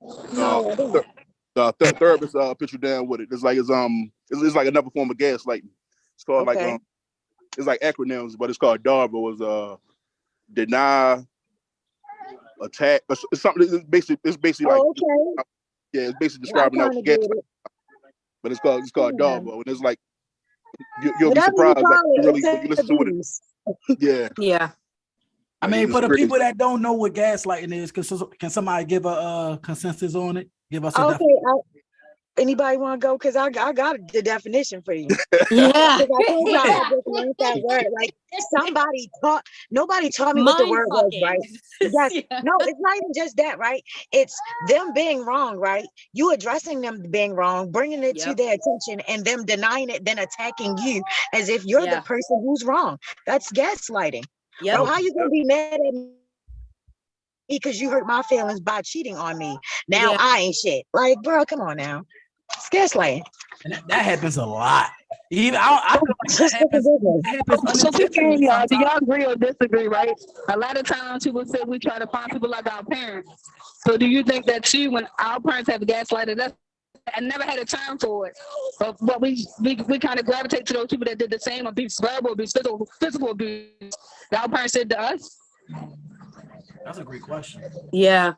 Uh, No, I th- didn't. therapist put you down with it. It's like another form of gaslighting. It's called like Okay. it's like acronyms, but it's called DARPA. Was deny, attack. It's something. It's basically like Oh, okay. yeah. It's basically I describing how kind of get gaslight. it. But it's called Yeah. DARPA, and it's like you'll be Whatever you surprised. Like call it, really it's when you listen to it. abuse. Yeah, Yeah. I like mean, it's for the crazy. people that don't know what gaslighting is, can somebody give a consensus on it? Give us a Okay. Anybody want to go? Because I got the definition for you. Yeah. Because I told y'all I Yeah. just learned that word. Like nobody taught me what the Mind word was, fucking. right? Yes. Yeah. No, it's not even just that, right? It's them being wrong, right? You addressing them being wrong, bringing it to Yep. their attention, and them denying it, then attacking you as if you're the Yeah. person who's wrong. That's gaslighting. Yep. Bro, how you gonna be mad at me because you hurt my feelings by cheating on me? Now Yeah. I ain't shit. Like, bro, come on now. It's gaslighting. And that happens a lot. Even I feel like that happens So we can, unintentionally y'all. Do sometimes. y'all agree or disagree? Right. A lot of times people say we try to find people like our parents. So do you think that too? When our parents have gaslighted us, I never had a term for it, but we kind of gravitate to those people that did the same abuse, verbal abuse, physical abuse. That our parents did to us. That's a great question. Yeah.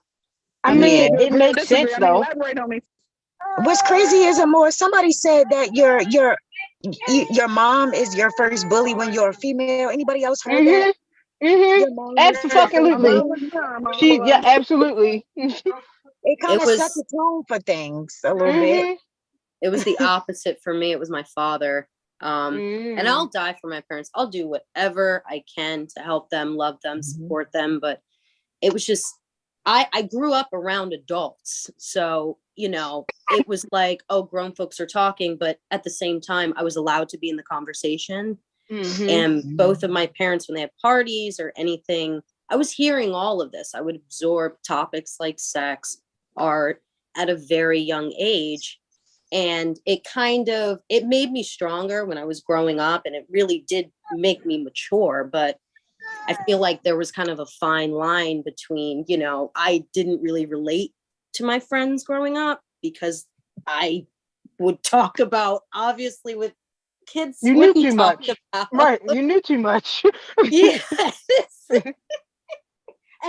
I Yeah. mean, It agree or makes disagree? sense I mean, though. elaborate on me. What's crazy is more somebody said that your mom is your first bully when you're a female. Anybody else heard that? Your mom was your first My Absolutely. mom bully. was mine. My mom Yeah, was. absolutely. It kind It of set the was tone for things a little bit. the opposite for me. It was my father. And I'll die for my parents. I'll do whatever I can to help them, love them, support them. But it was just I grew up around adults. So, it was like, oh, grown folks are talking, but at the same time, I was allowed to be in the conversation. And both of my parents, when they had parties or anything, I was hearing all of this. I would absorb topics like sex, art at a very young age. And it made me stronger when I was growing up, and it really did make me mature. But I feel like there was kind of a fine line between, I didn't really relate to my friends growing up because I would talk about, obviously, with kids You knew wouldn't too talk much. about. Right. You knew too much. Yes. And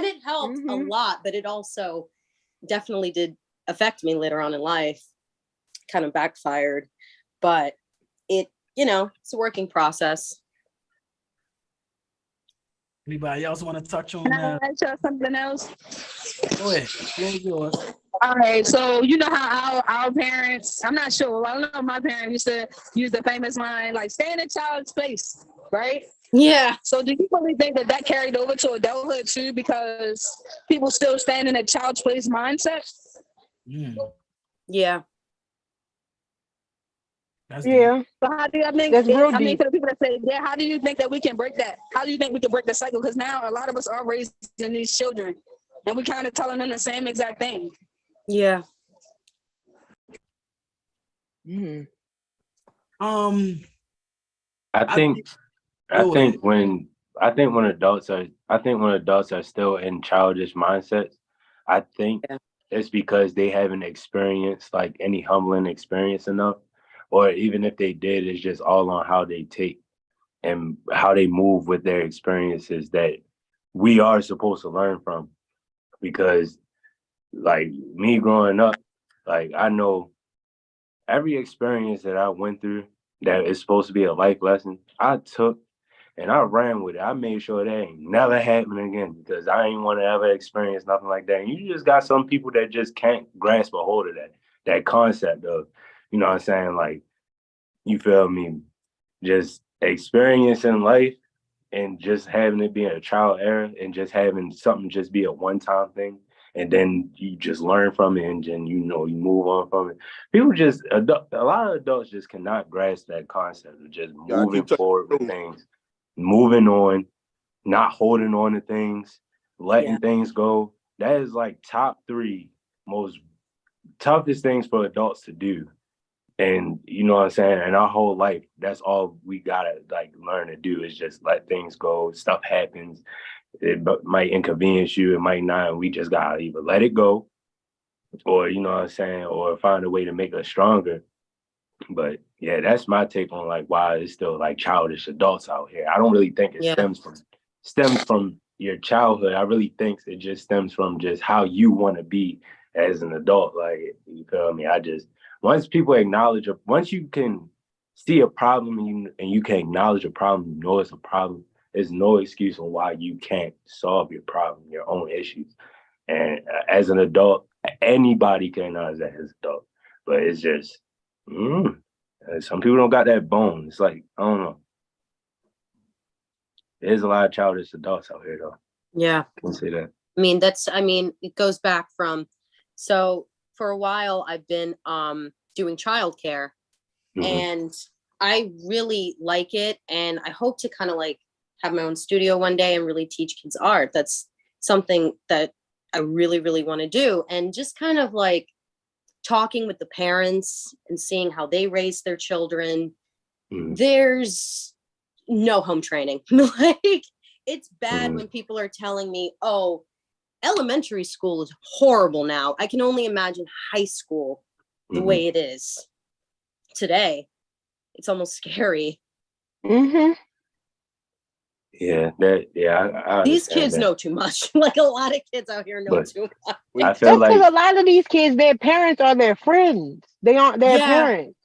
it helped a lot, but it also definitely did affect me later on in life. Kind of backfired, but it's a working process. Anybody else want to touch on Can I that? ask y'all something else? Go ahead. Floor is yours. All right, so you know how our parents, I'm not sure, I don't know, my parents used to use the famous line, like, stay in a child's place, right? Yeah. So do you really think that carried over to adulthood too, because people still stand in a child's place mindset? Yeah. That's deep. Yeah. So how do you think, That's real for deep. the people that say, yeah, how do you think that we can break that? How do you think we can break the cycle? Because now a lot of us are raising these children and we kind of telling them the same exact thing. Yeah. I think when adults are still in childish mindsets, I think it's because they haven't experienced like any humbling experience enough, or even if they did, it's just all on how they take and how they move with their experiences that we are supposed to learn from. Because like me growing up, like I know every experience that I went through that is supposed to be a life lesson, I took and I ran with it. I made sure that ain't never happen again because I ain't want to ever experience nothing like that. And you just got some people that just can't grasp a hold of that concept of, you know what I'm saying? Like, you feel me? Just experiencing life and just having it be a trial error and just having something just be a one-time thing. And then you just learn from it and then, you move on from it. People a lot of adults just cannot grasp that concept of just moving forward with things, moving on, not holding on to things, letting things go. That is like top 3 most toughest things for adults to do. And you know what I'm saying? And our whole life, that's all we gotta like learn to do is just let things go. Stuff happens. It might inconvenience you, it might not. We just gotta either let it go, or you know what I'm saying, or find a way to make us stronger. But yeah, that's my take on like why it's still like childish adults out here. I don't really think it stems from your childhood. I really think it just stems from just how you want to be as an adult. Like, you feel me? Once people acknowledge once you can see a problem and you can acknowledge a problem, you know it's a problem. There's no excuse on why you can't solve your problem, your own issues. And as an adult, anybody can acknowledge that as an adult. But it's just, some people don't got that bone. It's like, I don't know. There's a lot of childish adults out here, though. Yeah. I can say that. It goes back from, so for a while I've been doing childcare, and I really like it. And I hope to kind of like have my own studio one day and really teach kids art. That's something that I really, really want to do. And just kind of like talking with the parents and seeing how they raise their children. There's no home training. Like, it's bad when people are telling me, oh, elementary school is horrible now. I can only imagine high school the way it is today. It's almost scary. Yeah, I these kids that. know too much. Like, a lot of kids out here know too much. I feel like a lot of these kids, their parents are their friends. They aren't their parents.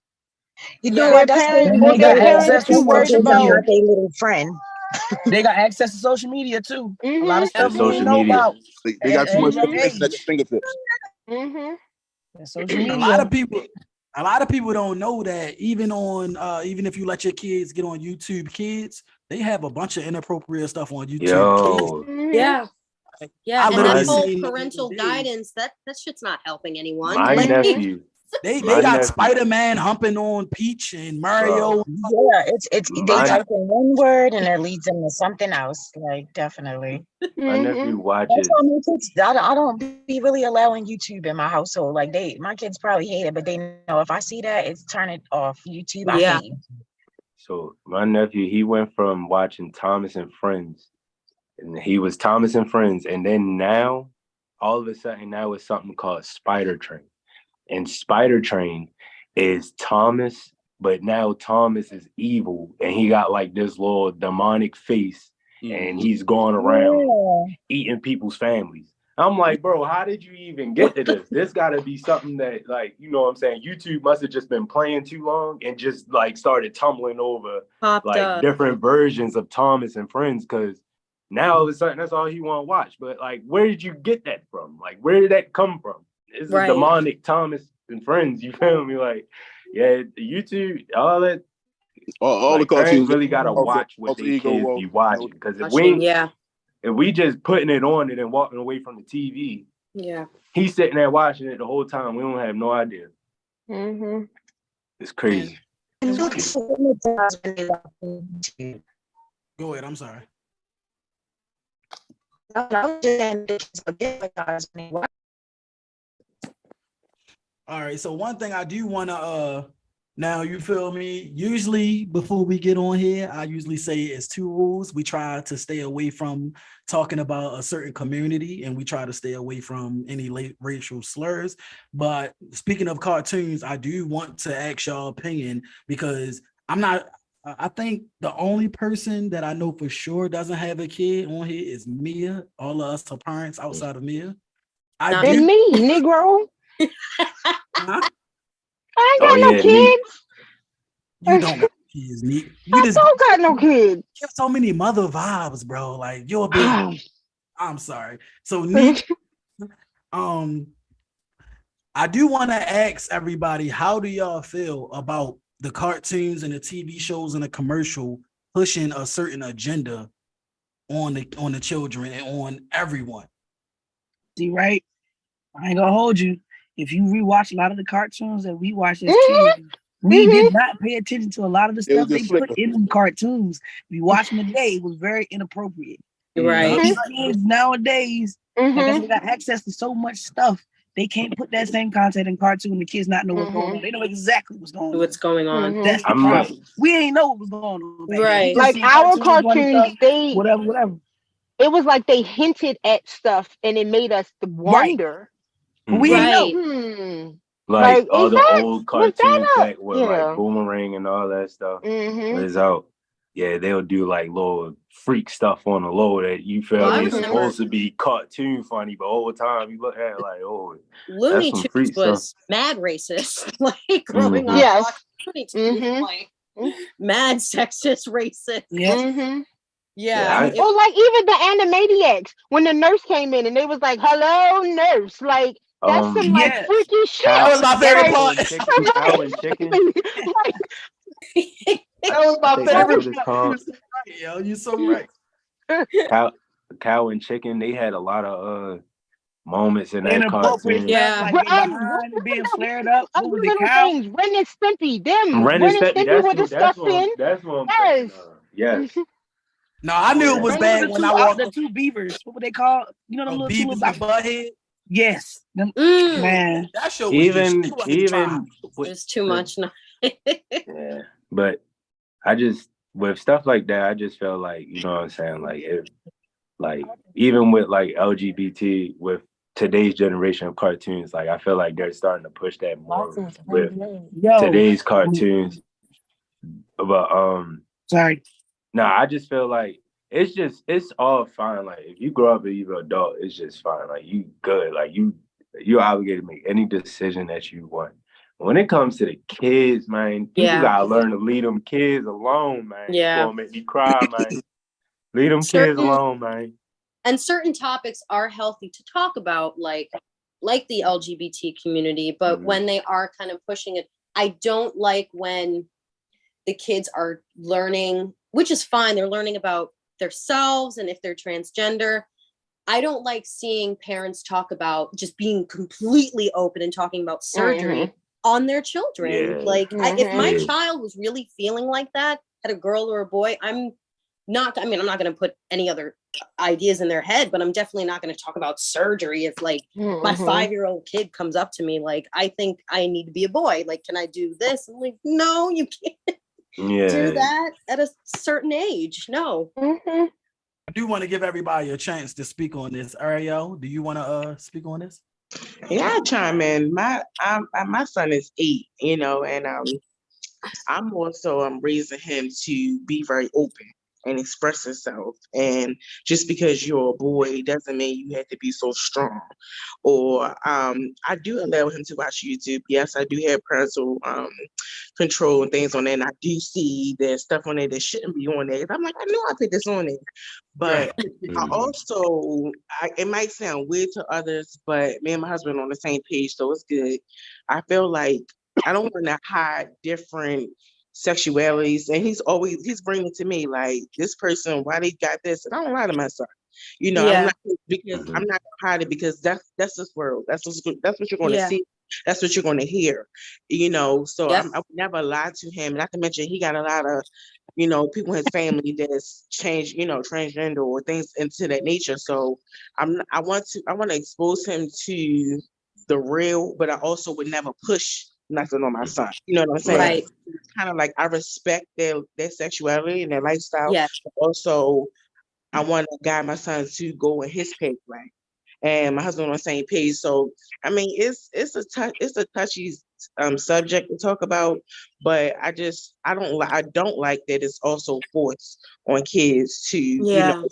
You know what? That's parents, they got access to social media. Not their little friend. They got access to social media too. A lot of stuff social we don't know media. about. They got too much information at their fingertips. Social media. A lot of people don't know that even if you let your kids get on YouTube Kids, they have a bunch of inappropriate stuff on YouTube. Yo. Yeah. Yeah, I and that whole literally parental guidance, that shit's not helping anyone. My Like, nephew. They got Spider-Man humping on Peach and Mario. Yeah, they type in one word and it leads them to something else. Like, definitely. My nephew watches. I don't be really allowing YouTube in my household. Like, my kids probably hate it, but they know if I see that, it's turn it off. YouTube, I hate. So my nephew, he went from watching Thomas and Friends, and he was Thomas and Friends, and then now, all of a sudden, now it's something called Spider Train. And Spider Train is Thomas, but now Thomas is evil, and he got like this little demonic face, and he's going around eating people's families. I'm like, bro, how did you even get to this? This got to be something that, like, you know what I'm saying? YouTube must have just been playing too long and just like started tumbling over different versions of Thomas and Friends, because now all of a sudden that's all he want to watch. But like, where did you get that from? Like, where did that come from? It's a demonic Thomas and Friends. You feel me? Like, yeah, YouTube, all that. All like, the cartoons really gotta watch what they kids be watching, because if we just putting it on and then walking away from the TV, he's sitting there watching it the whole time. We don't have no idea. It's crazy. Go ahead. I'm sorry. All right, so one thing I do want to now, you feel me, usually before we get on here, I usually say it's 2 rules. We try to stay away from talking about a certain community, and we try to stay away from any racial slurs. But speaking of cartoons, I do want to ask y'all opinion, because I think the only person that I know for sure doesn't have a kid on here is Mia. All of us are parents outside of Mia. And me, Negro. I ain't got no kids. You don't got kids, Nick. I don't got no kids. You have so many mother vibes, bro. Like, you're a big. I'm sorry. So, Nick, I do want to ask everybody, how do y'all feel about the cartoons and the TV shows and the commercial pushing a certain agenda on the children and on everyone? See, right? I ain't gonna hold you. If you rewatch a lot of the cartoons that we watched as kids, we did not pay attention to a lot of the stuff they put in them cartoons. If you watch them today, it was very inappropriate. Right. These kids nowadays, because they got access to so much stuff, they can't put that same content in cartoon. The kids not know what's going on. They know exactly what's going on. That's the problem. We ain't know what was going on. Right. Like our cartoons, whatever. It was like they hinted at stuff and it made us wonder. We Right. Like all is the that old was cartoons that back a with like Boomerang and all that stuff was out. Yeah, they'll do like little freak stuff on the low that you feel Well, I is remember supposed to be cartoon funny, but over time you look at it like, oh, that's Looney some Tunes freak stuff. was mad racist. Like growing up, Yes. watching Looney Tunes, like mad sexist, racist. Yeah. Yeah. Yeah, Oh, like even the Animaniacs when the nurse came in and they was like, "Hello, nurse." Like that's some like Yeah. freaky shit. That was my favorite Like, part. Cow and Chicken. like, That was I my think that's favorite what it's part. called. You so right, yo. You so right. Cow and Chicken. They had a lot of moments in that Inappropriate cartoon. stuff, like their what behind was being that? flared up. Other What was the little cow? things, Ren and Stimpy, them Ren and Stimpy. Stimpy were That's disgusting. what I'm Yes. thinking of. Yes. No, I knew it was What bad was when I walked the two beavers? What were they called? You know, the little two Beavis little and Butthead. Yes. Man. That show was just Even it wasn't trying. It's too much now. Yeah, but I just with stuff like that, I just feel like, you know what I'm saying, like if like even with like LGBT with today's generation of cartoons, like I feel like they're starting to push that more with today's cartoons. But Sorry. I just feel like it's all fine. Like if you grow up and you're an adult, it's just fine. Like you good. Like you're obligated to make any decision that you want. When it comes to the kids, man, people gotta learn to leave them kids alone, man. Yeah. You're gonna make me cry, man. Leave them kids alone, man. And certain topics are healthy to talk about, like the LGBT community, but when they are kind of pushing it, I don't like when the kids are learning, which is fine, they're learning about themselves and if they're transgender. I don't like seeing parents talk about just being completely open and talking about surgery on their children. Yeah. Like if my child was really feeling like that, had a girl or a boy, I'm not going to put any other ideas in their head, but I'm definitely not going to talk about surgery if like my 5-year-old kid comes up to me like, I think I need to be a boy, like can I do this? I'm like, no, you can't do that at a certain age. No. I do want to give everybody a chance to speak on this. Ariel, do you want to speak on this? Yeah, I'll chime in. My son is 8, and I'm also raising him to be very open and express himself. And just because you're a boy doesn't mean you have to be so strong. Or I do allow him to watch YouTube. Yes, I do have parental control and things on there. And I do see there's stuff on there that shouldn't be on there. I'm like, I know I put this on there. But I also, it might sound weird to others, but me and my husband are on the same page, so it's good. I feel like I don't want to hide different sexualities, and he's bringing it to me like, this person, why they got this, and I don't lie to my son. I'm not, because I'm not gonna hide it, because that's this world. That's what you're going to see. That's what you're going to hear. So I would never lie to him. Not to mention he got a lot of people in his family that's changed, transgender or things into that nature. So I want to expose him to the real, but I also would never push nothing on my son. You know what I'm saying? Right. It's kind of like I respect their sexuality and their lifestyle. Yes. But also I want to guide my son to go in his pathway. And my husband on the same page. So I mean, it's a touchy subject to talk about, but I don't like that it's also forced on kids to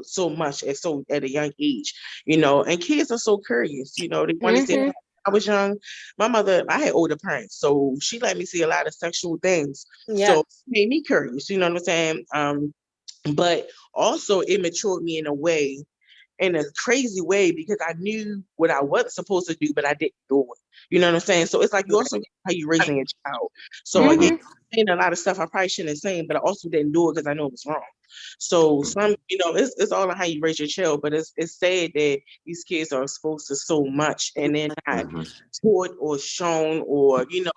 so much at a young age, and kids are so curious, they want to see. I was young, my mother, I had older parents, so she let me see a lot of sexual things. So it made me curious, you know what I'm saying? But also it matured me in a crazy way, because I knew what I wasn't supposed to do, but I didn't do it. You know what I'm saying? So it's like you also how you raising a child. So again, saying a lot of stuff I probably shouldn't have said, but I also didn't do it because I know it was wrong. So some, it's all on how you raise your child, but it's sad that these kids are exposed to so much and then not taught or shown or be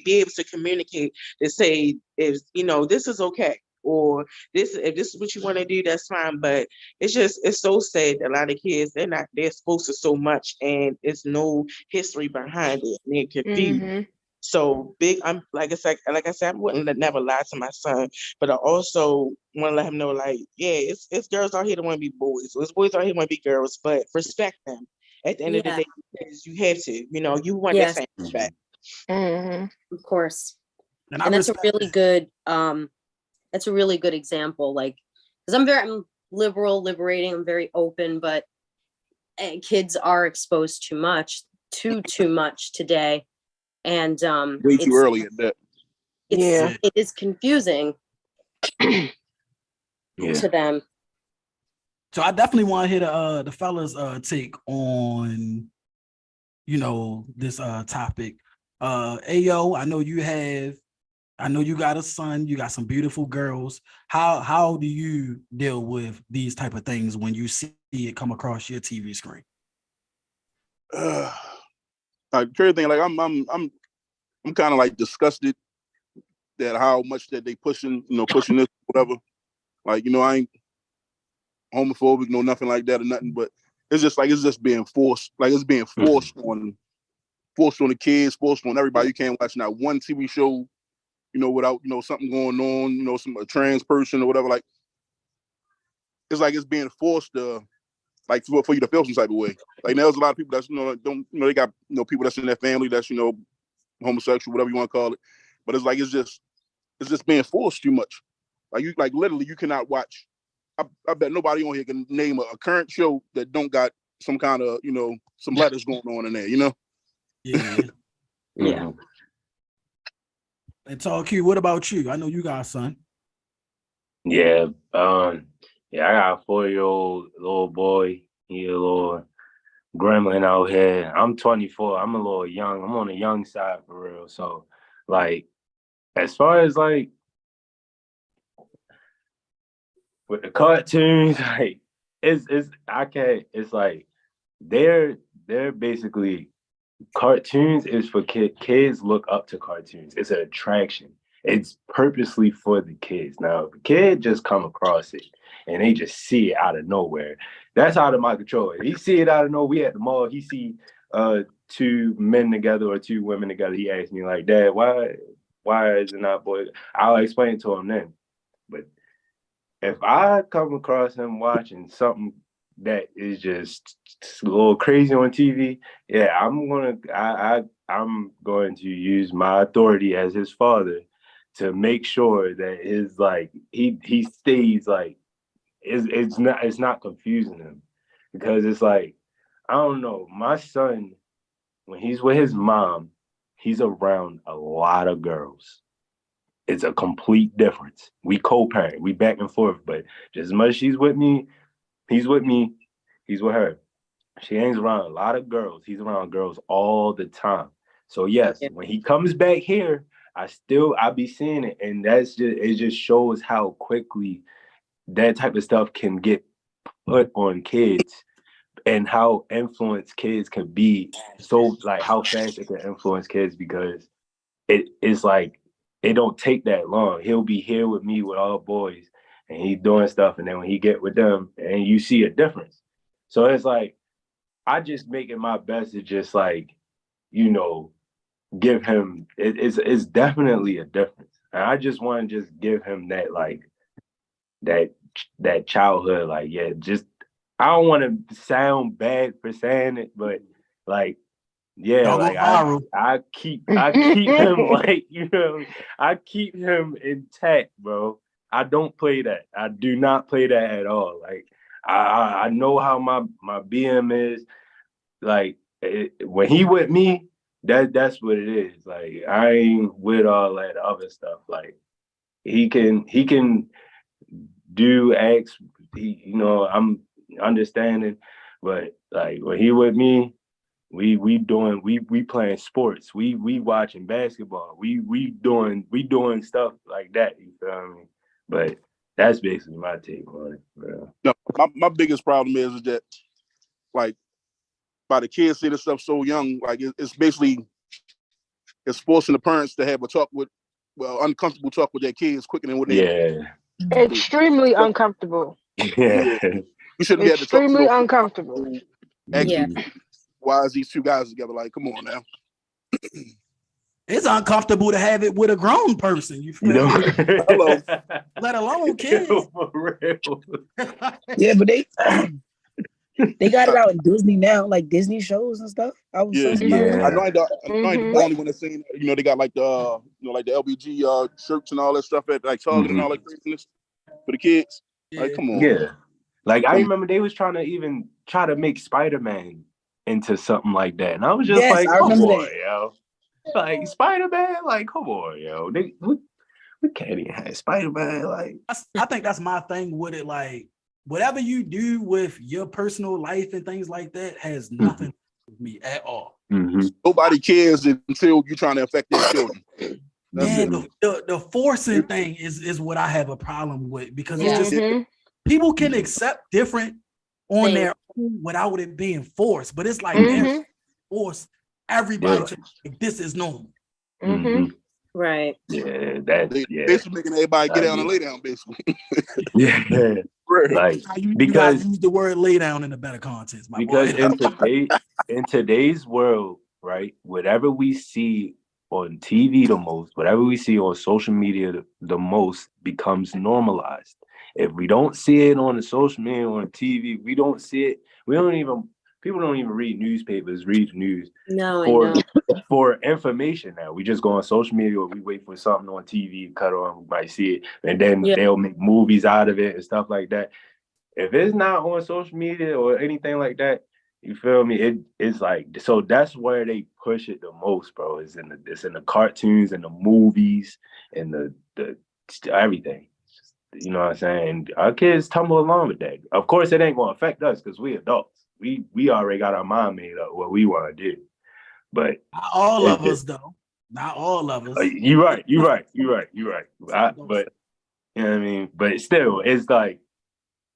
able to communicate to say, if this is okay. Or if this is what you want to do, that's fine. But it's so sad that a lot of kids, they're exposed to so much and it's no history behind it. And they're confused. So big, I'm like I said, I wouldn't never lie to my son, but I also want to let him know, like, yeah, it's girls out here that want to be boys, so it's boys out here want to be girls, but respect them at the end of the day, because you have to, you want that same respect. Of course. And that's a really good example. Like, because I'm liberal, liberating, I'm very open, but kids are exposed too much today. And way too early at that. It is confusing to them. So I definitely want to hear the fellas take on, this topic. Ayo, I know you got a son, you got some beautiful girls. How do you deal with these type of things when you see it come across your TV screen? Crazy thing, like I'm kind of like disgusted that how much that they pushing this, whatever. Like, I ain't homophobic, nothing like that or nothing, but it's just being forced. Like, it's being forced on the kids, forced on everybody. You can't watch not one TV show, without, something going on, a trans person or whatever. Like, it's like it's being forced to, like, for you to feel some type of way. Like, there's a lot of people that's, they got, people that's in their family that's, homosexual, whatever you want to call it. But it's like, it's just being forced too much. Like, literally, you cannot watch. I bet nobody on here can name a current show that don't got some kind of, some letters going on in there, Yeah. Yeah. And Tall Q, what about you? I know you got a son. Yeah. I got a 4-year-old little boy. He a little gremlin out here. I'm 24. I'm a little young. I'm on the young side for real. So, like, as far as like with the cartoons, like it's like they're basically, cartoons is for kids look up to cartoons. It's an attraction. It's purposely for the kids. Now, if a kid just come across it and they just see it out of nowhere, that's out of my control. He see it out of nowhere. We at the mall. He see 2 men together or 2 women together. He asked me like, "Dad, why is it not boy?" I'll explain to him then. But if I come across him watching something that is just a little crazy on TV, yeah, I'm going to use my authority as his father to make sure that his, like, he stays like, it's not confusing him, because it's like, I don't know, my son, when he's with his mom, he's around a lot of girls. It's a complete difference. We co-parent, we back and forth, but just as much as she's with me, he's with her. She hangs around a lot of girls. He's around girls all the time. So yes, when he comes back here, I be seeing it, and it just shows how quickly that type of stuff can get put on kids, and how influenced kids can be. So, like, how fast it can influence kids, because it's like, it don't take that long. He'll be here with me with all boys, and he's doing stuff, and then when he get with them, and you see a difference. So it's like, I just making my best to just, like, give him, it's definitely a difference. And I just want to just give him that, like, that childhood, like, just, I don't want to sound bad for saying it, but, like, yeah, like, I keep him, like, I keep him intact, bro. I don't play that. I do not play that at all. Like, I know how my BM is. Like, when he with me, that's what it is. Like, I ain't with all that other stuff. Like, he can do X. I'm understanding, but, like, when he with me, we playing sports. We watching basketball. We doing stuff like that. You feel me? But that's basically my take on it, bro. No, my biggest problem is that, like, by the kids see this stuff so young, like, it's basically, it's forcing the parents to have uncomfortable talk with their kids quicker than what they. Yeah. Extremely uncomfortable. Yeah. We shouldn't be able to talk. Extremely uncomfortable. Why is these 2 guys together? Like, come on now. It's uncomfortable to have it with a grown person. You feel me? Hello. Let alone kids. For real. Yeah, but They got it out in Disney now, like Disney shows and stuff. I was so surprised. I know I ain't the only one that's saying, they got like the, like the LBG shirts and all that stuff at like Target and all that craziness for the kids. Like, come on. Yeah. Like, I remember they was trying to make Spider-Man into something like that. And I was just like, come on, yo. Like, Spider-Man? Like, come on, yo. We can't even have Spider-Man. Like, I think that's my thing with it. Like, whatever you do with your personal life and things like that has nothing to do with me at all. Nobody cares until you're trying to affect their children. The forcing thing is what I have a problem with, because it's just people can accept different on their own without it being forced, but it's like force everybody to like, this is normal. Right. Yeah, that's basically making everybody get down and lay down, basically. Like, you guys use the word lay down in a better context, because boy. in today's world, right, whatever we see on TV the most, whatever we see on social media the most becomes normalized. If we don't see it on the social media or on TV, we don't see it. People don't even read newspapers, read the news for information now. We just go on social media or we wait for something on TV, cut on, we might see it, and then they'll make movies out of it and stuff like that. If it's not on social media or anything like that, you feel me? It's like, so that's where they push it the most, bro. It's in the cartoons and the movies and the everything. You know what I'm saying? Our kids tumble along with that. Of course, it ain't gonna affect us because we adults. We already got our mind made up what we want to do. But not all of us, though. Not all of us. You're right. But you know what I mean? But still, it's like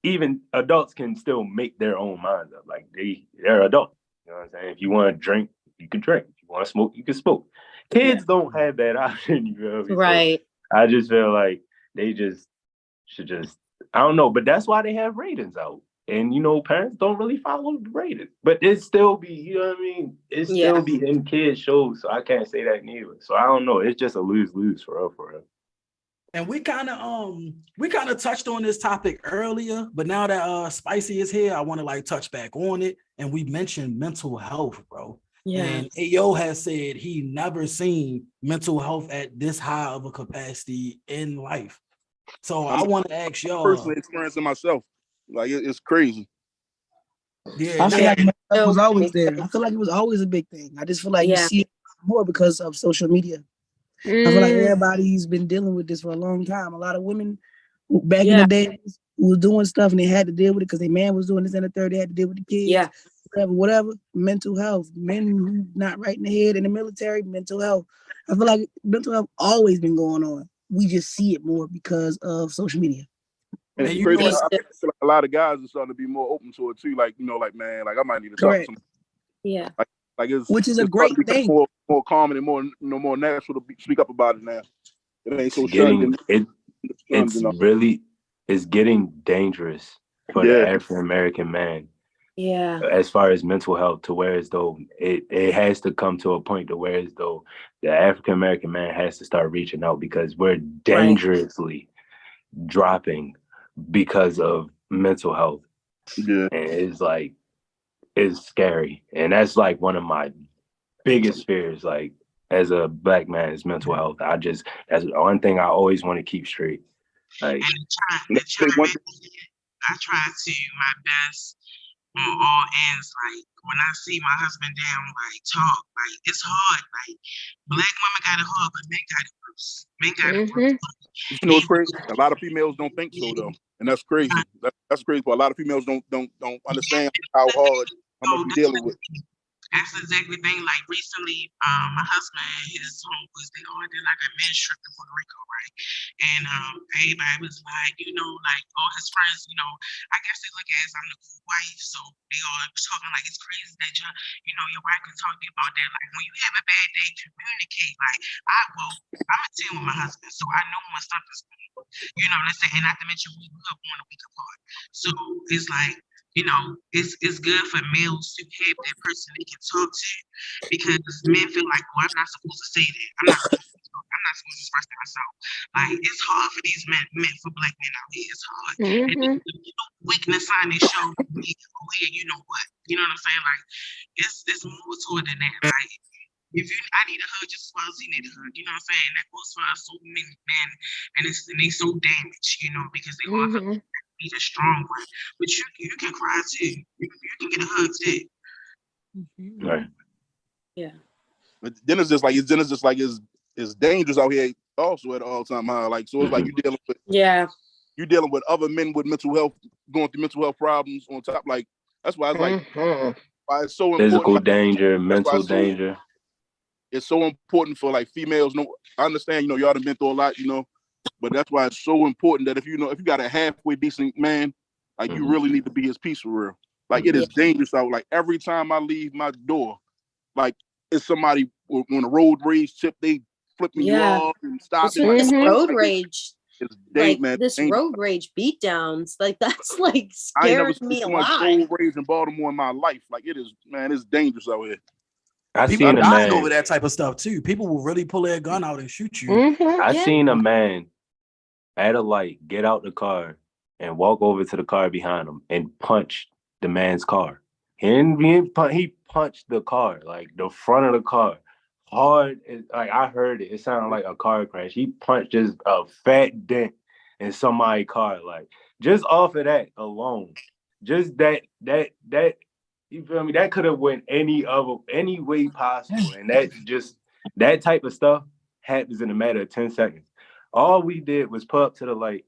even adults can still make their own minds up. Like they're adults. You know what I'm saying? If you want to drink, you can drink. If you want to smoke, you can smoke. Kids don't have that option. You know what I mean? Right. So I just feel like they should I don't know, but that's why they have ratings out. And, parents don't really follow the ratings. But it still be, you know what I mean? It still be in kids' shows, so I can't say that neither. So I don't know. It's just a lose-lose for real. And we kind of touched on this topic earlier, but now that Spicy is here, I want to like touch back on it. And we mentioned mental health, bro. Yeah. And Ayo has said he never seen mental health at this high of a capacity in life. So I want to ask y'all. Personally experiencing myself, like it's crazy. Yeah, I feel like it was always there. I feel like it was always a big thing. I just feel like you see it more because of social media. I feel like everybody's been dealing with this for a long time. A lot of women back in the day who was doing stuff and they had to deal with it because their man was doing this and the third. They had to deal with the kids. Whatever. Mental health. Men who not right in the head in the military. Mental health. I feel like mental health always been going on. We just see it more because of social media. And it's crazy. I feel like a lot of guys are starting to be more open to it too. Like, man, like I might need to talk to somebody. Yeah. Like it's, which is a great thing. More common and more natural to speak up about it now. It ain't so it's getting dangerous for the African American man. Yeah. As far as mental health, to where as though it has to come to a point to where as though the African American man has to start reaching out, because we're dangerously dropping because of mental health. Yeah. And it's scary. And that's like one of my biggest fears, like as a Black man, is mental health. That's one thing I always want to keep straight. Like, I try to my best on all ends. Like when I see my husband down, like talk, like it's hard. Like Black women got it hard, but men got it worse. Men got it worse. You know what's crazy? A lot of females don't think so though, and that's crazy. That's crazy. But a lot of females don't understand how hard I'm dealing with. That's exactly the thing. Like recently, my husband and his homeboys, they all did like a men's trip to Puerto Rico, right? And everybody was like, like all his friends, I guess they look at it as I'm the cool wife, so they all was talking like it's crazy that your wife can talk to you about that. Like when you have a bad day, communicate. Like I'm a team with my husband, so I know when something's going on. You know what I'm saying? And not to mention we grew up on a week apart, so it's like it's good for males to have that person they can talk to, because men feel like, oh, I'm not supposed to say that. I'm not supposed to express myself. Like, it's hard for these men for black men out here. It's hard. And then, weakness sign they show me, oh yeah, you know what? You know what I'm saying? Like, it's more to it than that. Like, I need a hug just as well as he need a hug. You know what I'm saying? That goes for so many men, and they so damaged, because they all need a strong one. But you can cry too. You can get a hug too. Right. Yeah. But then it's just like it's dangerous out here also at all time high. Like, so it's like you're dealing with other men with mental health, going through mental health problems on top. Like, that's why it's like why it's so important. Physical danger, mental danger. It's so important for like females. No, I understand, y'all done been through a lot, but that's why it's so important that if you got a halfway decent man, like you really need to be his piece for real. Like, it is dangerous out. Like, every time I leave my door, like, it's somebody on a road rage tip, they flipping you off and stopping. This road rage. It's road rage beatdowns, like, that's like I ain't never scaring me seen so a much lot. road rage in Baltimore in my life. Like, it is, man, it's dangerous out here. People dying over that type of stuff too. People will really pull their gun out and shoot you. I seen a man at a light get out the car and walk over to the car behind him and punch the man's car. He punched the car, like the front of the car, hard. Like, I heard it. It sounded like a car crash. He punched just a fat dent in somebody's car. Like, just off of that alone, just that. You feel me? That could have went any way possible. And that type of stuff happens in a matter of 10 seconds. All we did was pull up to the light.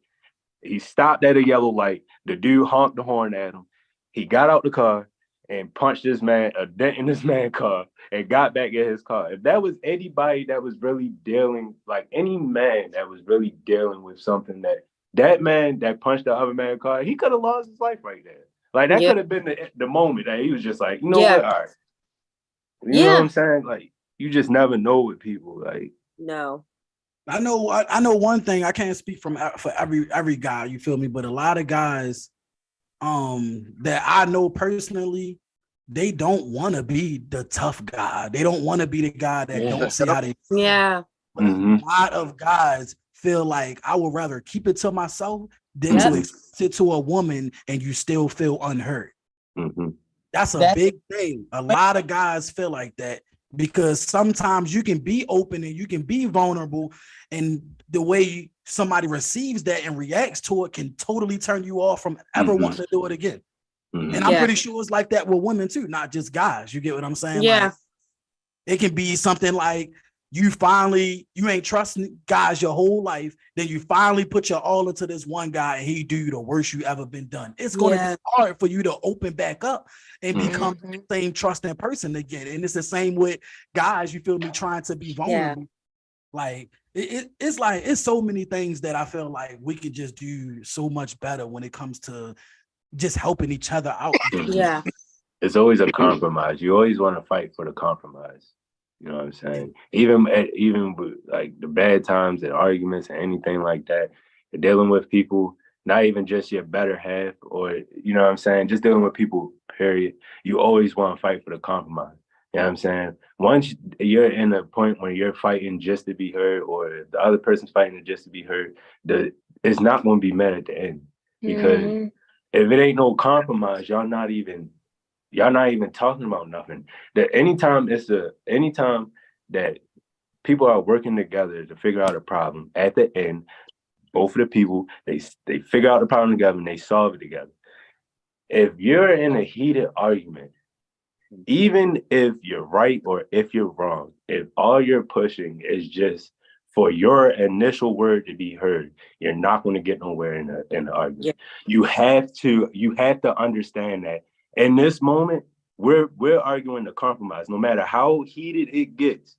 He stopped at a yellow light. The dude honked the horn at him. He got out the car and punched a dent in this man's car, and got back in his car. If that was anybody that was really dealing, like any man that was really dealing with something, that man that punched the other man's car, he could have lost his life right there. Like, that could have been the moment that he was just like, what? All right. You know what I'm saying? Like, you just never know with people. Like, no. I know one thing. I can't speak for every guy, you feel me? But a lot of guys that I know personally, they don't want to be the tough guy. They don't want to be the guy that don't see how they feel. Yeah. But a lot of guys feel like, I would rather keep it to myself than to express it to a woman and you still feel unheard. That's a big thing. A lot of guys feel like that, because sometimes you can be open and you can be vulnerable, and the way somebody receives that and reacts to it can totally turn you off from ever wanting to do it again. And I'm pretty sure it's like that with women too, not just guys. You get what I'm saying? Yeah. Like, it can be something like you ain't trusting guys your whole life, then you finally put your all into this one guy and he do you the worst you ever been done. It's going to be hard for you to open back up and become the same trusting person again. And it's the same with guys, you feel me, trying to be vulnerable. Like, it's like, it's so many things that I feel like we could just do so much better when it comes to just helping each other out. Yeah. It's always a compromise. You always want to fight for the compromise. You know what I'm saying? Even with like the bad times and arguments and anything like that, you're dealing with people, not even just your better half, or, you know what I'm saying, just dealing with people, period. You always want to fight for the compromise. You know what I'm saying? Once you're in a point where you're fighting just to be heard, or the other person's fighting just to be heard, it's not going to be met at the end. Because if it ain't no compromise, y'all not even talking about nothing. That anytime that people are working together to figure out a problem, at the end, both of the people, they figure out the problem together and they solve it together. If you're in a heated argument, even if you're right or if you're wrong, if all you're pushing is just for your initial word to be heard, you're not going to get nowhere in the argument. Yeah. You have to understand that in this moment, we're arguing the compromise. No matter how heated it gets,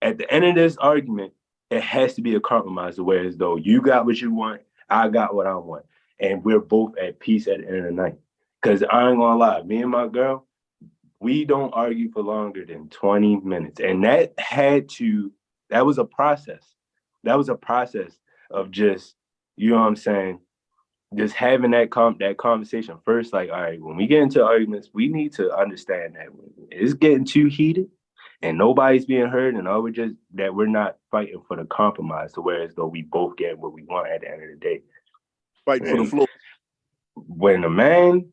at the end of this argument, it has to be a compromise, whereas though you got what you want, I got what I want. And we're both at peace at the end of the night. Because I ain't gonna lie, me and my girl, we don't argue for longer than 20 minutes. And that was a process. That was a process of just, you know what I'm saying, just having that conversation first, like, all right, when we get into arguments, we need to understand that it's getting too heated and nobody's being heard, and we're not fighting for the compromise to where as though we both get what we want at the end of the day. Fighting for the floor. When a man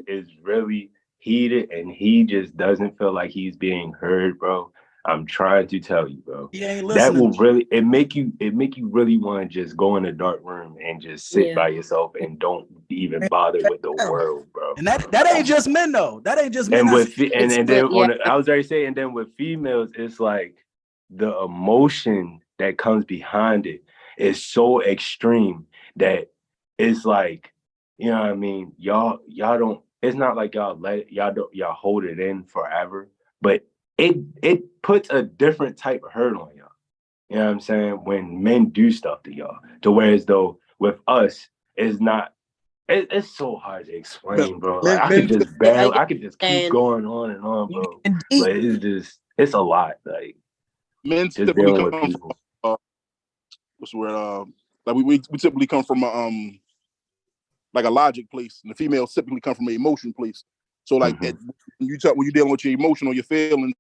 is really heated and he just doesn't feel like he's being heard, bro, I'm trying to tell you, bro. That will really make you really want to just go in a dark room and just sit by yourself and don't even bother with the world, bro. And that ain't just men though. That ain't just men. I was already saying, and then with females, it's like the emotion that comes behind it is so extreme that it's like, you know what I mean? Y'all don't. It's not like y'all hold it in forever, but it puts a different type of hurt on y'all. You know what I'm saying? When men do stuff to y'all, to whereas though with us, it's not. It's so hard to explain, bro. Like, I could just keep going on and on, bro. But it's a lot. Like men typically come from what's the word? Like we typically come from a like a logic place, and the females typically come from an emotion place. So like when you're dealing with your emotion or your feelings,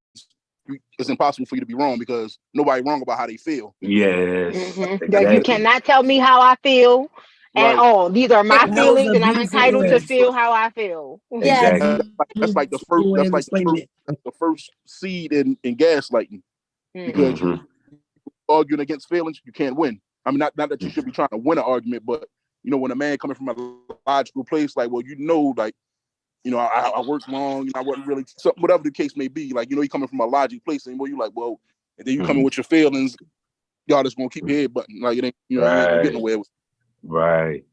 it's impossible for you to be wrong because nobody wrong about how they feel. Yes. Exactly. You cannot tell me how I feel at all. These are my feelings, and I'm entitled to feel how I feel. Exactly. That's like the first seed in gaslighting, because you're arguing against feelings, you can't win. I mean, not that you should be trying to win an argument, but when a man coming from a logical place, like, well, like, I worked wrong, I wasn't really something, whatever the case may be. Like, you coming from a logic place, and you're like, well, and then you coming with your feelings, y'all just gonna keep your head button. Like, it ain't, you ain't getting away with it. Right.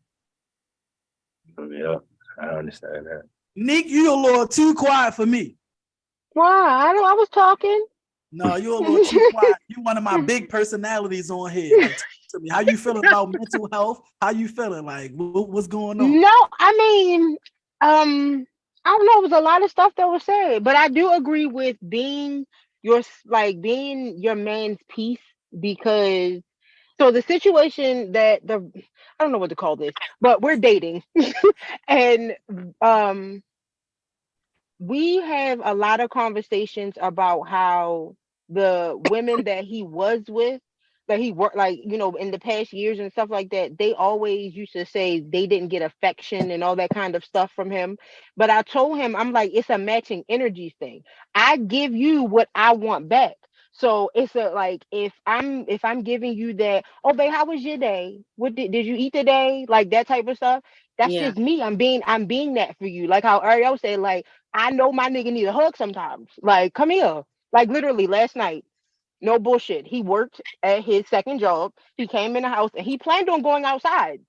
Yeah, I understand that. Nick, you a little too quiet for me. Why? I was talking. No, you're a little too quiet. You're one of my big personalities on here. Like, talk to me. How you feeling about mental health? How you feeling? Like, what's going on? No, I mean, I don't know. It was a lot of stuff that was said, but I do agree with being your man's piece, because so the situation that I don't know what to call this, but we're dating and we have a lot of conversations about how the women that he was with, that he worked, like, in the past years and stuff like that, they always used to say they didn't get affection and all that kind of stuff from him. But I told him, I'm like, it's a matching energies thing. I give you what I want back. So it's like, if I'm giving you that, oh babe, how was your day? What did you eat today? Like that type of stuff. That's just me. I'm being that for you. Like how Ariel said, like, I know my nigga need a hug sometimes. Like, come here. Like literally last night, no bullshit. He worked at his second job. He came in the house and he planned on going outside,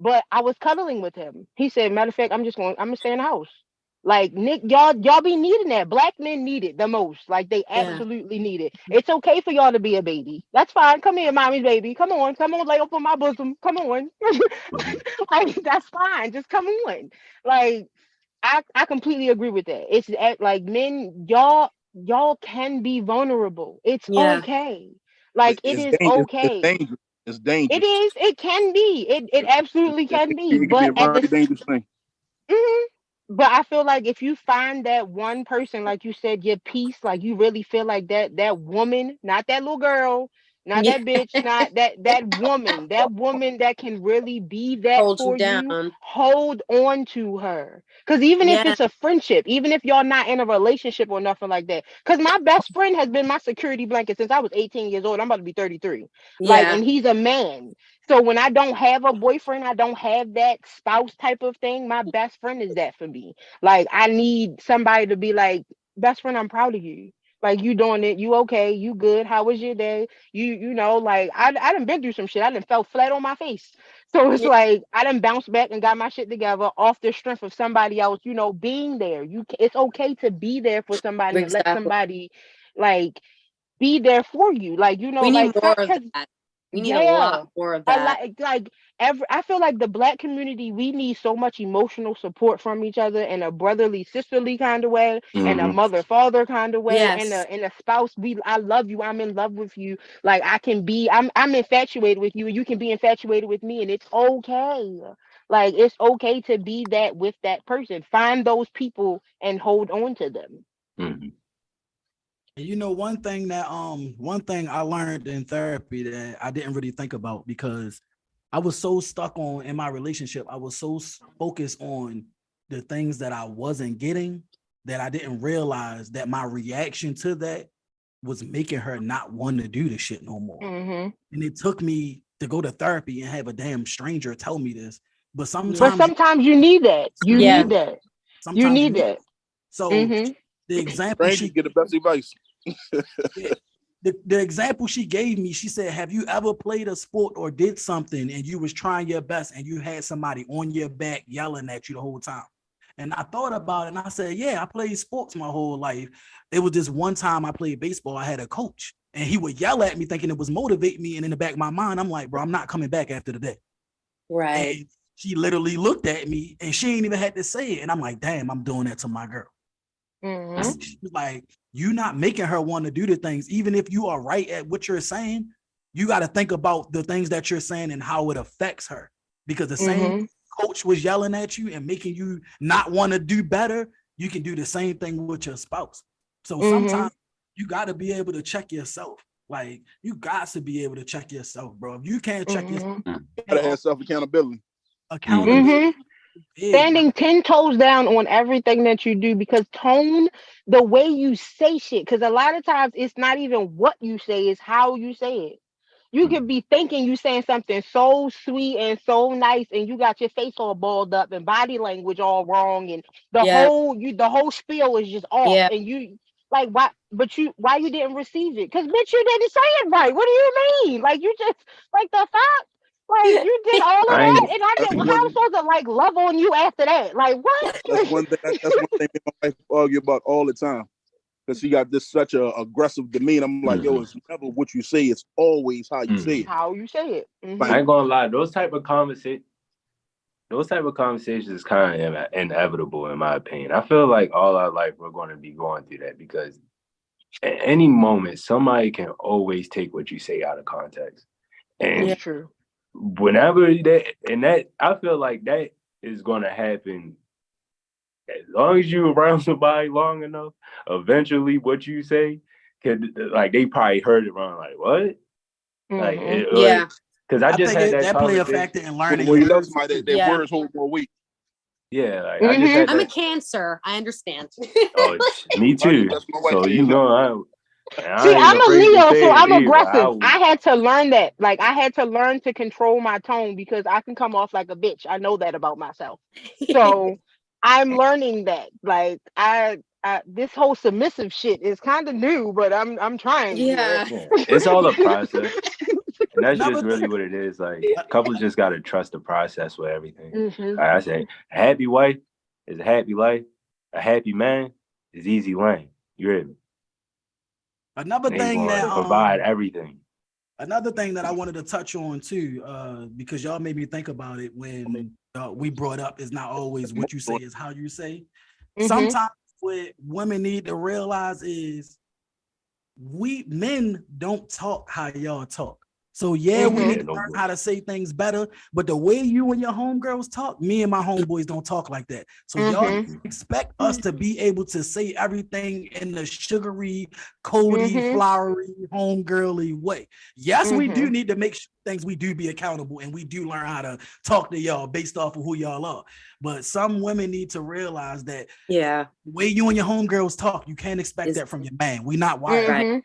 but I was cuddling with him. He said, matter of fact, I'm gonna stay in the house. Like, Nick, y'all be needing that. Black men need it the most. Like, they absolutely need it. It's okay for y'all to be a baby. That's fine. Come here, mommy's baby. Come on, lay up on my bosom. Come on. Like, that's fine. Just come on. Like, I completely agree with that. It's like, men, y'all can be vulnerable. It's okay. Like, it is okay. It's dangerous. It is. It can be. It absolutely can be. It can be a very dangerous thing. But I feel like if you find that one person, like you said, your piece, like you really feel like that woman, not that little girl, not that bitch, not that woman that can really be that hold for you down. you, hold on to her. Because even if it's a friendship, even if y'all not in a relationship or nothing like that, because my best friend has been my security blanket since I was 18 years old. I'm about to be 33. Like, and he's a man. So when I don't have a boyfriend, I don't have that spouse type of thing, my best friend is that for me. Like, I need somebody to be like, best friend, I'm proud of you. Like, you doing it. You okay. You good. How was your day? You know, like, I done been through some shit. I done fell flat on my face. So it's like, I done bounced back and got my shit together off the strength of somebody else, being there. It's okay to be there for somebody and let somebody, like, be there for you. Like, we need more of that. We need a lot more of that. Like, I feel like the Black community, we need so much emotional support from each other in a brotherly, sisterly kind of way, and a mother, father kind of way, and a spouse. I love you. I'm in love with you. Like I'm infatuated with you, and you can be infatuated with me, and it's okay. Like it's okay to be that with that person. Find those people and hold on to them. Mm-hmm. You know, one thing I learned in therapy that I didn't really think about, because I was so stuck on in my relationship, I was so focused on the things that I wasn't getting that I didn't realize that my reaction to that was making her not want to do the shit no more. And it took me to go to therapy and have a damn stranger tell me this. But sometimes you need that. You need that. You need that. So the example she get the best advice. The example she gave me, she said, have you ever played a sport or did something and you was trying your best and you had somebody on your back yelling at you the whole time? And I thought about it and I said, yeah, I played sports my whole life. It was just one time I played baseball, I had a coach and he would yell at me thinking it was motivate me. And in the back of my mind, I'm like, bro, I'm not coming back after the day. Right. And she literally looked at me and she ain't even had to say it. And I'm like, damn, I'm doing that to my girl. She was like, you not making her want to do the things, even if you are right at what you're saying, you got to think about the things that you're saying and how it affects her. Because the same coach was yelling at you and making you not want to do better, you can do the same thing with your spouse. So sometimes you got to be able to check yourself. Like, you got to be able to check yourself, bro. If you can't check yourself, you gotta have self-accountability. Standing 10 toes down on everything that you do, because tone, the way you say shit, because a lot of times it's not even what you say, it's how you say it. You could be thinking you saying something so sweet and so nice, and you got your face all balled up and body language all wrong, and the whole spiel is just off, and you like, why you didn't receive it? Because bitch, you didn't say it right. What do you mean? Like, you just, like, the fuck? Like, you did all of that, and I didn't. How am I supposed to like love on you after that? Like, what? That's one thing. That's one thing my wife argue about all the time, because she got this such a aggressive demeanor. I'm like, yo, it's never what you say; it's always how you say it. How you say it. I ain't gonna lie; those type of conversations is kind of inevitable, in my opinion. I feel like all our life we're going to be going through that, because at any moment somebody can always take what you say out of context, and it's true. Whenever that I feel like that is going to happen as long as you around somebody long enough. Eventually what you say could, like, they probably heard it wrong, like, what? Like, because I just had that play a factor in learning. When you love somebody, their words hold more weight. Yeah, like, I just had I'm a Cancer, I understand. Oh, me too. So you know, See, I'm a Leo, so I'm aggressive. I had to learn that. Like, I had to learn to control my tone, because I can come off like a bitch. I know that about myself. So I'm learning that. Like, I this whole submissive shit is kind of new, but I'm trying. Yeah. It's all a process. And that's just really what it is. Like, couples just got to trust the process with everything. Like I say, a happy wife is a happy life. A happy man is easy lane. You hear me? Another thing that provide everything. Another thing that I wanted to touch on too, because y'all made me think about it when we brought up, is not always what you say, is how you say. Sometimes what women need to realize is we men don't talk how y'all talk. So yeah, we need to learn how to say things better, but the way you and your homegirls talk, me and my homeboys don't talk like that. So y'all expect us to be able to say everything in the sugary, codey, flowery, homegirly way. Yes, we do need to make sure things we do be accountable, and we do learn how to talk to y'all based off of who y'all are. But some women need to realize that the way you and your homegirls talk, you can't expect that from your man. We not wired.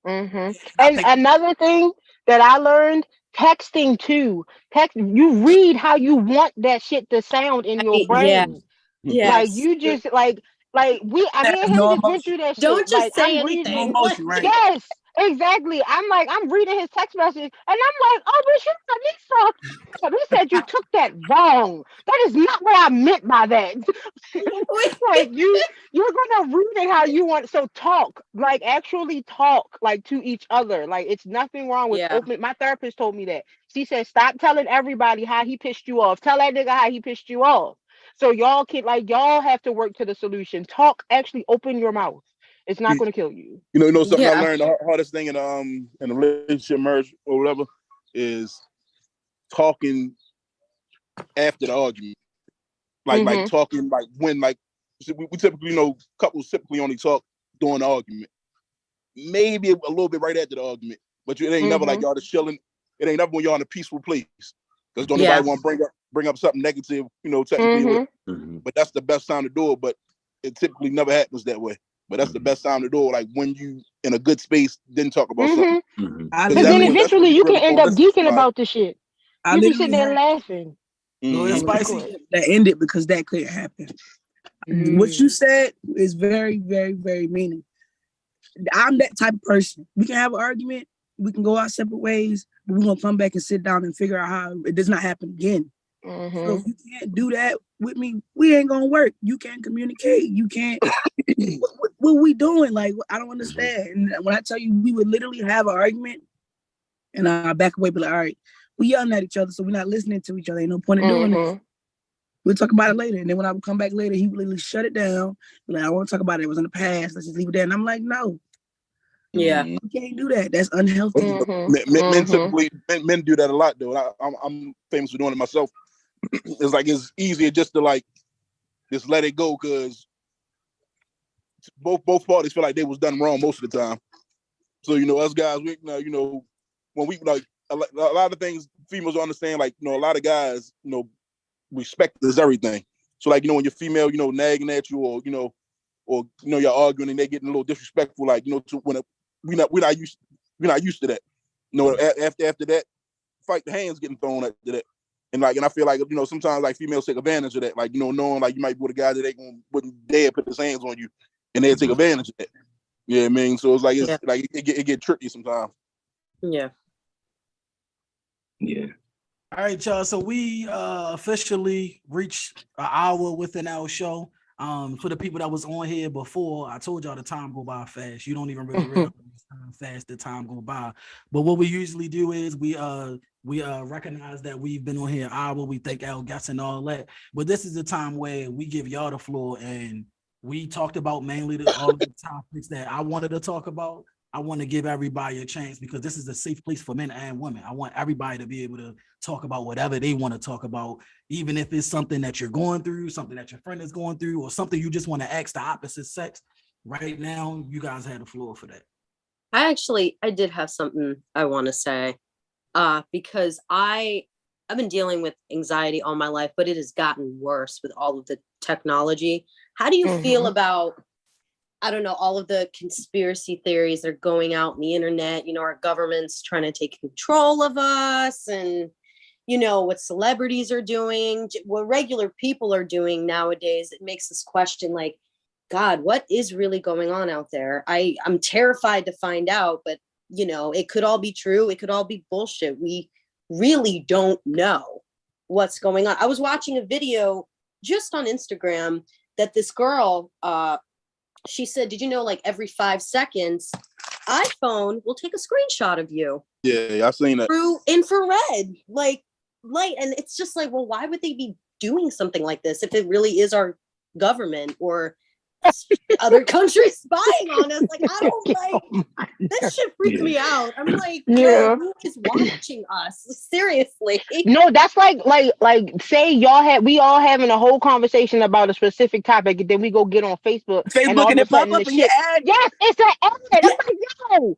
And another thing that I learned, texting too. You read how you want that shit to sound in your brain. Like, you just like me and him just went through that shit. Don't just like, say I'm anything. Reading, yes, Exactly. I'm reading his text message and I'm like, oh, but you he said you took that wrong. That is not what I meant by that. Like you're gonna read it how you want. So talk, like actually talk like to each other. Like it's nothing wrong with Yeah. open. My therapist told me that. She said, stop telling everybody how he pissed you off. Tell that nigga how he pissed you off. So y'all have to work to the solution. Talk, actually open your mouth. It's not gonna kill you. You know something I Yeah. learned, the hardest thing in a relationship, marriage or whatever, is talking after the argument. Like talking like when we typically couples typically only talk during the argument. Maybe a little bit right after the argument, but it ain't never like y'all just chilling. It ain't never when y'all in a peaceful place. Because don't nobody want to bring up something negative, technically. But that's the best time to do it. But it typically never happens that way. But that's the best time to do it. Like when you in a good space, didn't talk about something. Because then eventually you can end up geeking about the shit. You be sitting there laughing. No, it's spicy. That ended because that couldn't happen. What you said is very, very, very meaning. I'm that type of person. We can have an argument. We can go our separate ways. But we're going to come back and sit down and figure out how it does not happen again. So if you can't do that with me, we ain't going to work. You can't communicate. You can't. What we doing? Like, I don't understand. And when I tell you, we would literally have an argument and I back away, be like, all right, we yelling at each other, so we're not listening to each other. Ain't no point in doing this. We'll talk about it later. And then when I would come back later, he would literally shut it down. Like, I want to talk about it. It was in the past. Let's just leave it there. And I'm like, no. Yeah. You can't do that. That's unhealthy. Men typically men do that a lot though. I'm famous for doing it myself. It's like it's easier just to like just let it go because both parties feel like they was done wrong most of the time. So us guys, we when we like a lot of things females don't understand. Like a lot of guys, respect is everything. So like when your female, nagging at you or you're arguing and they getting a little disrespectful, like to when we're not used to that. After that, fight the hands getting thrown after that. And I feel like sometimes like females take advantage of that, like knowing like you might be with a guy that they wouldn't dare put his hands on you, and they take advantage of that. Yeah, I mean, so it's like it get tricky sometimes. Yeah. Yeah. All right, y'all. So we officially reached an hour within our show. For the people that was on here before, I told y'all the time go by fast. You don't even really realize how fast the time go by. But what we usually do is we recognize that we've been on here an hour. We thank our guests and all that. But this is the time where we give y'all the floor, and we talked about mainly all of the topics that I wanted to talk about. I want to give everybody a chance because this is a safe place for men and women. I want everybody to be able to talk about whatever they want to talk about, even if it's something that you're going through, something that your friend is going through, or something you just want to ask the opposite sex. Right now, you guys had the floor for that. I did have something I want to say because I've been dealing with anxiety all my life, but it has gotten worse with all of the technology. How do you feel about, I don't know, all of the conspiracy theories that are going out on the internet? Our government's trying to take control of us, and what celebrities are doing, what regular people are doing nowadays. It makes us question, like, God, what is really going on out there? I'm terrified to find out, but it could all be true. It could all be bullshit. We really don't know what's going on. I was watching a video just on Instagram that this girl, she said, did you know, like every 5 seconds, iPhone will take a screenshot of you. Yeah, I've seen that. Through infrared, like light. And it's just like, well, why would they be doing something like this if it really is our government or other countries spying on us? Like, I don't that shit freaked me out. I'm like, who is watching us? Seriously. No, that's like say we all having a whole conversation about a specific topic, and then we go get on Facebook and all of a sudden the shit. Yes, it's an ad. I'm like, yo,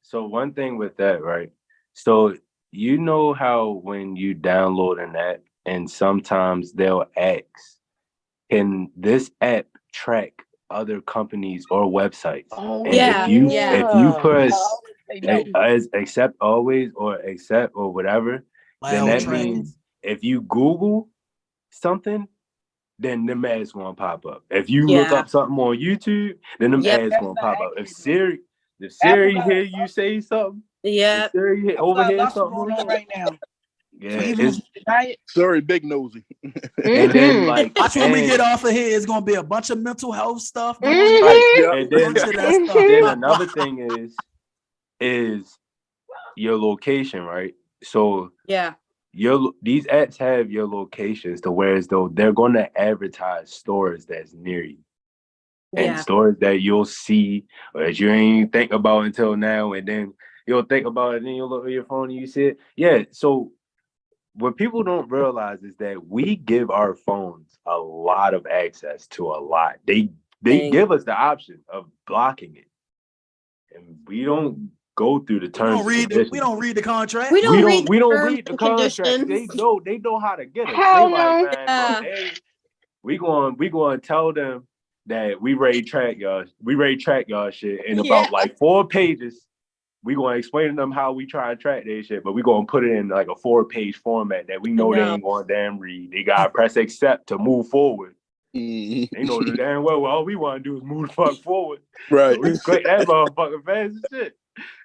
So one thing with that, right? So how when you download an app and sometimes they'll ask, can this app track other companies or websites? If you press as accept always or accept or whatever, then that means if you Google something, then them ads gonna pop up. If you look up something on YouTube, then them ads gonna pop up. If Siri hear you say something, Siri overhear something going on right now. Yeah, so even it's sorry, big nosy. And then like watch when we get off of here, it's gonna be a bunch of mental health stuff. And then, then another thing is your location, right? So these ads have your locations to where as though they're gonna advertise stores that's near you. And stores that you'll see or that you ain't even think about until now, and then you'll think about it, and then you'll look at your phone and you see it. Yeah, so what people don't realize is that we give our phones a lot of access to a lot. They give us the option of blocking it, and we don't go through the terms. We don't read the contract. We don't read the contract. They know how to get us. Hell they no. like, man, bro, we going to tell them that we ready track y'all shit in about like 4 pages. We gonna explain to them how we try to track their shit, but we gonna put it in like a 4-page format that we know they ain't gonna damn read. They gotta press accept to move forward. They know the damn well all we want to do is move the fuck forward. Right. So we click that motherfucker fast as shit.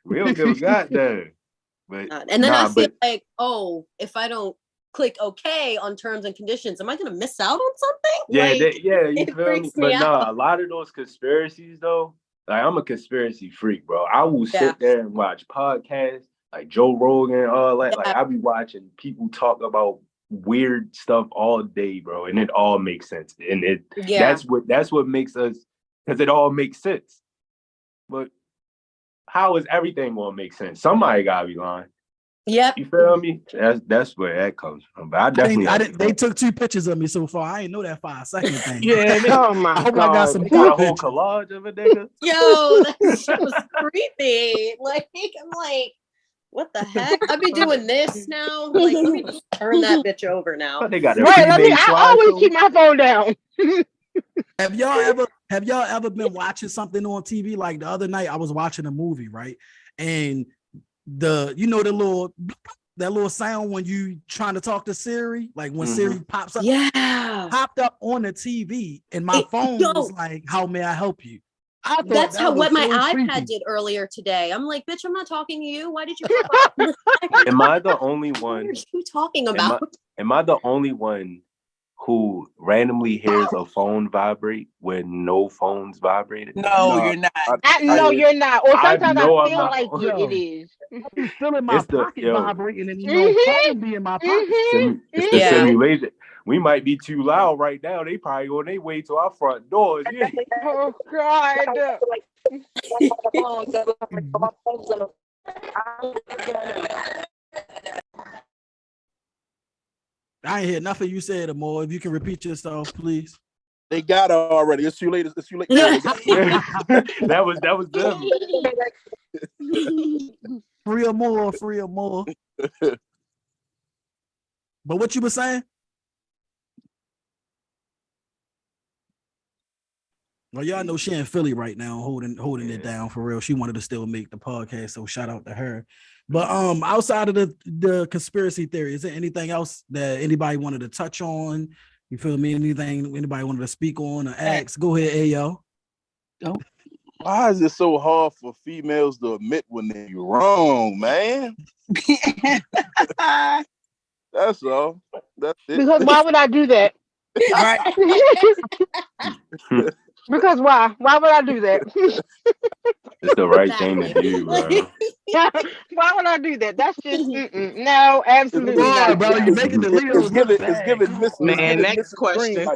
We don't give a goddamn. But and then I feel like, if I don't click OK on terms and conditions, am I gonna miss out on something? Yeah, like, you feel me? But a lot of those conspiracies though. Like, I'm a conspiracy freak, bro. I will sit there and watch podcasts like Joe Rogan and all that. Like, I be watching people talk about weird stuff all day, bro, and it all makes sense. And that's what makes us, because it all makes sense. But how is everything gonna make sense? Somebody gotta be lying. Yep. You feel me? That's where that comes from. But I didn't. They took 2 pictures of me so far. I ain't know that 5-second thing. Yeah. Oh my I hope God. I got some. Got a whole collage of a nigga. Yo, that shit was creepy. Like, I'm like, what the heck? I be doing this now. Like, let me just turn that bitch over now. But they got I always keep my phone down. Have y'all ever been watching something on TV? Like the other night, I was watching a movie, right? And that little sound when you trying to talk to Siri, like when Siri pops up, popped up on the TV, and my phone was like, "How may I help you?" That's what my iPad did earlier today. I'm like, bitch, I'm not talking to you. Why did you pop up? Am I the only one? What are you talking about? Am I the only one who randomly hears a phone vibrate when no phone's vibrated? No, you're not. No, you're not. Or sometimes I feel not. like it is. I'm still in my pocket vibrating, and phone be in my pocket. It's the simulation. We might be too loud right now. They probably on their way to our front doors. Yeah. Oh God. I ain't hear nothing you said, Amor. If you can repeat yourself, please. They got it already. It's too late. It's too late. That was them. Free or more. But what you were saying? Well, y'all know she in Philly right now, holding it down for real. She wanted to still make the podcast, so shout out to her. But outside of the conspiracy theory, is there anything else that anybody wanted to touch on? You feel me? Anything anybody wanted to speak on or ask? Go ahead, Ayo. Why is it so hard for females to admit when they're wrong, man? That's all. That's it. Because why would I do that? Right. Because why? Why would I do that? It's the right thing to do, bro. Why would I do that? That's just no, absolutely not, bro. You making the leader. It's giving Miss Man, next question.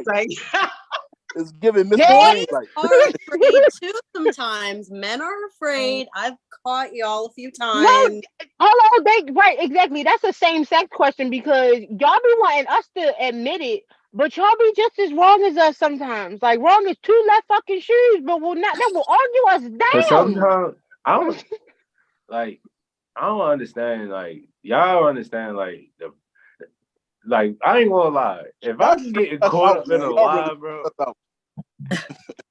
It's giving Mr. They Green, are afraid too sometimes. Men are afraid. I've caught y'all a few times. No, hold on. Right, exactly. That's a same sex question because y'all be wanting us to admit it. But y'all be just as wrong as us sometimes. Like wrong is 2 left fucking shoes, but that will argue us down. Sometimes I don't understand. Like y'all understand. Like I ain't gonna lie. If I'm getting caught up in a lie, bro.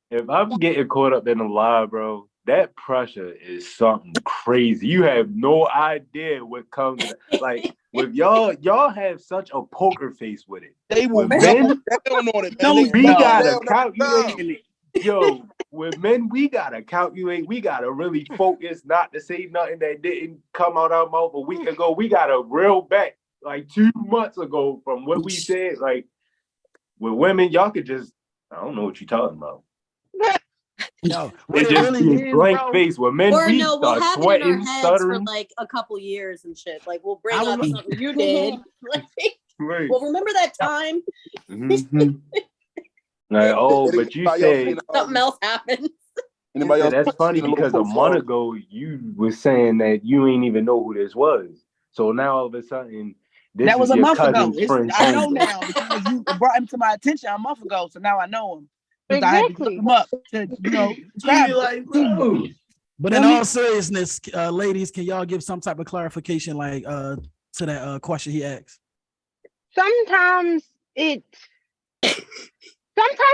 If I'm getting caught up in a lie, bro, that pressure is something crazy. You have no idea what comes. Like with y'all have such a poker face with it. They will with men, down on it, No, man. we no. gotta calculate. Yo, with men, we gotta calculate. We gotta really focus not to say nothing that didn't come out our mouth a week ago. We gotta reel back like 2 months ago from what we said. Like with women, y'all could just, I don't know what you're talking about. No, It just be a blank face. With men, Or we no, we'll start have it in sweating, our heads stuttering. for like a couple years and shit. Like we'll bring I up remember- something you did. Like, Right. well, remember that time Mhm. Like, oh, but you said something else happened? Anybody else? that's funny seen a little because a post month on- ago you was saying that you ain't even know who this was. So now all of a sudden, this That was is a your month ago. cousin's friend's I know homeboy. now because you brought him to my attention a month ago. So now I know him. Because I had to look Exactly. him up to, describe You him. like, bro. But in all seriousness, ladies, can y'all give some type of clarification, like to that question he asked? Sometimes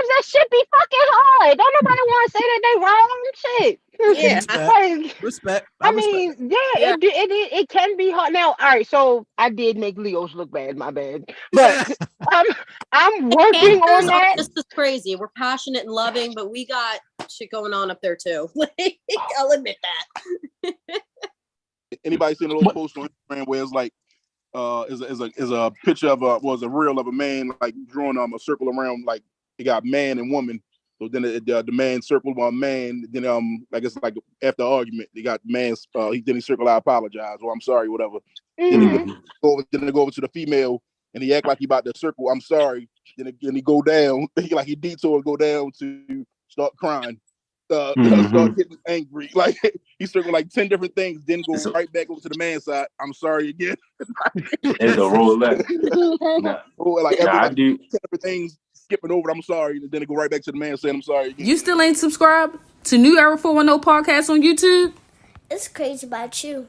that shit be fucking hard. Don't nobody want to say that they wrong and shit. Yeah. Like, Respect. I respect. mean, yeah, it can be hard. Now, all right, so I did make Leos look bad, my bad. But I'm working on Cancers are that. just as crazy. We're passionate and loving, but we got shit going on up there too. Like, I'll admit that. Anybody seen a little post on Instagram where it's like is a picture of a reel of a man like drawing a circle around, like he got man and woman. So then the man circled one man. Then like it's like after argument, they got man's he circle, I apologize, or I'm sorry, whatever. Mhm. Then they go over to the female and he act like he about to circle, I'm sorry. Then he go down, he detour, go down to start crying. Start getting angry. Like he circled like 10 different things, then go right back over to the man's side. I'm sorry again. It's a roulette. Nah, I do. 10 different things, skipping over. I'm sorry, and then it go right back to the man saying I'm sorry again. You still ain't subscribed to New Era 410 podcast on YouTube? It's crazy about you.